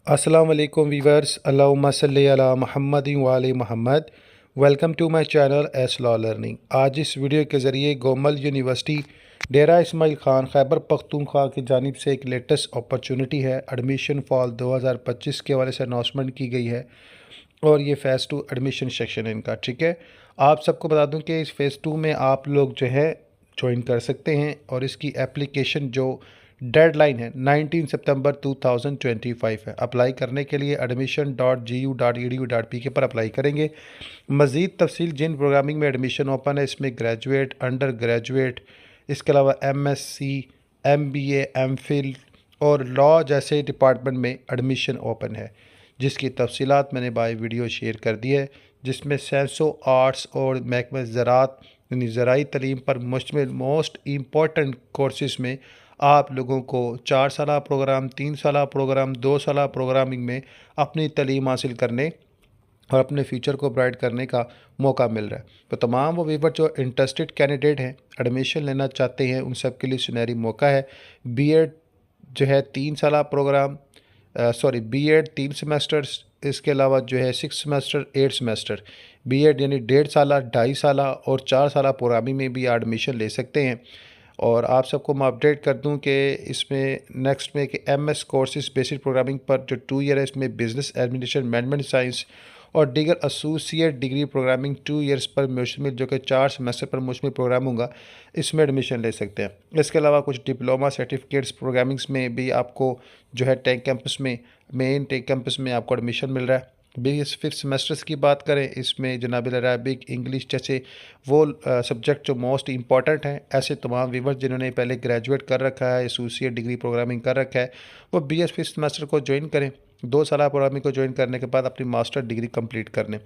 अस्सलाम वालेकुम वीवर्स, अल्लाहुम्मा सल्ली अला मुहम्मदिन व आले मुहम्मद। Welcome to my channel S law learning. आज इस वीडियो के ज़रिए गोमल यूनिवर्सिटी डेरा इस्माइल ख़ान खैबर पख्तूनख्वा की जानिब से एक लेटेस्ट अपॉर्चुनिटी है। एडमिशन फॉल 2025 के हवाले से अनाउंसमेंट की गई है और ये फ़ेज़ 2 एडमिशन सेक्शन है इनका। ठीक है, आप सबको बता दूं कि इस फ़ेज़ 2 में आप लोग जो है ज्वाइन कर सकते हैं और इसकी एप्लीकेशन जो डेडलाइन है 19 सितंबर 2025 है। अप्लाई करने के लिए admission.gu.edu.pk पर अप्लाई करेंगे। मज़ीद तफसील जिन प्रोग्रामिंग में एडमिशन ओपन है इसमें ग्रेजुएट, अंडर ग्रेजुएट, इसके अलावा MSc, MBA, MPhil और लॉ जैसे डिपार्टमेंट में एडमिशन ओपन है, जिसकी तफसीलात मैंने बाय वीडियो शेयर कर दी है, जिसमें साइंसो आर्ट्स और महकमा ज़राअत यानी ज़राई तलीम पर मुश्तमिल मोस्ट इम्पॉर्टेंट कोर्सेज़ में आप लोगों को 4 साला प्रोग्राम, 3 साला प्रोग्राम, 2 साला प्रोग्रामिंग में अपनी तलीम हासिल करने और अपने फ्यूचर को ब्राइट करने का मौका मिल रहा है। तो तमाम वो वीवर जो इंटरेस्टेड कैंडिडेट हैं, एडमिशन लेना चाहते हैं, उन सब के लिए सुनहरी मौका है। बीएड जो है 3 साला प्रोग्राम, बीएड 3 सेमेस्टर्स, इसके अलावा जो है 6 सेमेस्टर, 8 सेमेस्टर। बीएड यानी 1.5 साला, 2.5 साला और 4 साला प्रोग्रामिंग में भी एडमिशन ले सकते हैं। और आप सबको मैं अपडेट कर दूं कि इसमें नेक्स्ट में कि MS कोर्सेज बेसिक प्रोग्रामिंग पर जो 2 ईयर है इसमें बिजनेस एडमिनिस्ट्रेशन, मैनेजमेंट साइंस और दीगर एसोसिएट डिग्री प्रोग्रामिंग 2 ईयर्स पर मुश्तमिल जो कि 4 सेमेस्टर पर मुश्तमिल प्रोग्राम होगा, इसमें एडमिशन ले सकते हैं। इसके अलावा कुछ डिप्लोमा सर्टिफिकेट्स प्रोग्रामिंग्स में भी आपको जो है टेक कैंपस में, मेन टेक कैंपस में आपको एडमिशन मिल रहा है। BS 5th सेमेस्टर्स की बात करें, इसमें जनाबिल अरबिक, इंग्लिश जैसे वो सब्जेक्ट जो मोस्ट इंपॉर्टेंट हैं, ऐसे तमाम व्यूअर्स जिन्होंने पहले ग्रेजुएट कर रखा है, एसोसिएट डिग्री प्रोग्रामिंग कर रखा है, वो BS 5th सेमेस्टर को ज्वाइन करें। 2 साल प्रोग्रामिंग को ज्वाइन करने के बाद अपनी मास्टर डिग्री कंप्लीट कर लें।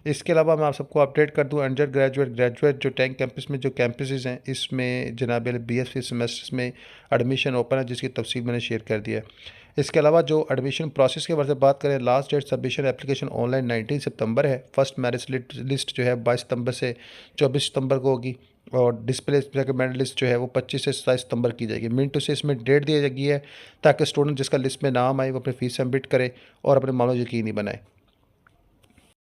इसके अलावा मैं आप सबको अपडेट कर दूं, अंडर ग्रेजुएट, ग्रेजुएट जो टेक कैंपस में जो कैंपसेस हैं, इसमें जनाबिल BS 5th सेमेस्टर्स में एडमिशन ओपन है, जिसकी तफसील मैंने शेयर कर दिया है। इसके अलावा जो एडमिशन प्रोसेस के बारे में बात करें, last date submission application online 19 सितंबर है। फर्स्ट मेरिट लिस्ट जो है 22 सितंबर से 24 सितंबर को होगी और डिस्प्ले रिकमेंड लिस्ट जो है वो 25 से 27 सितंबर की जाएगी। मिनटों से इसमें डेट दी गई है ताकि स्टूडेंट जिसका लिस्ट में नाम आए वो अपनी फ़ीस सबमिट करे और अपने मामलों यकीनी बनाए।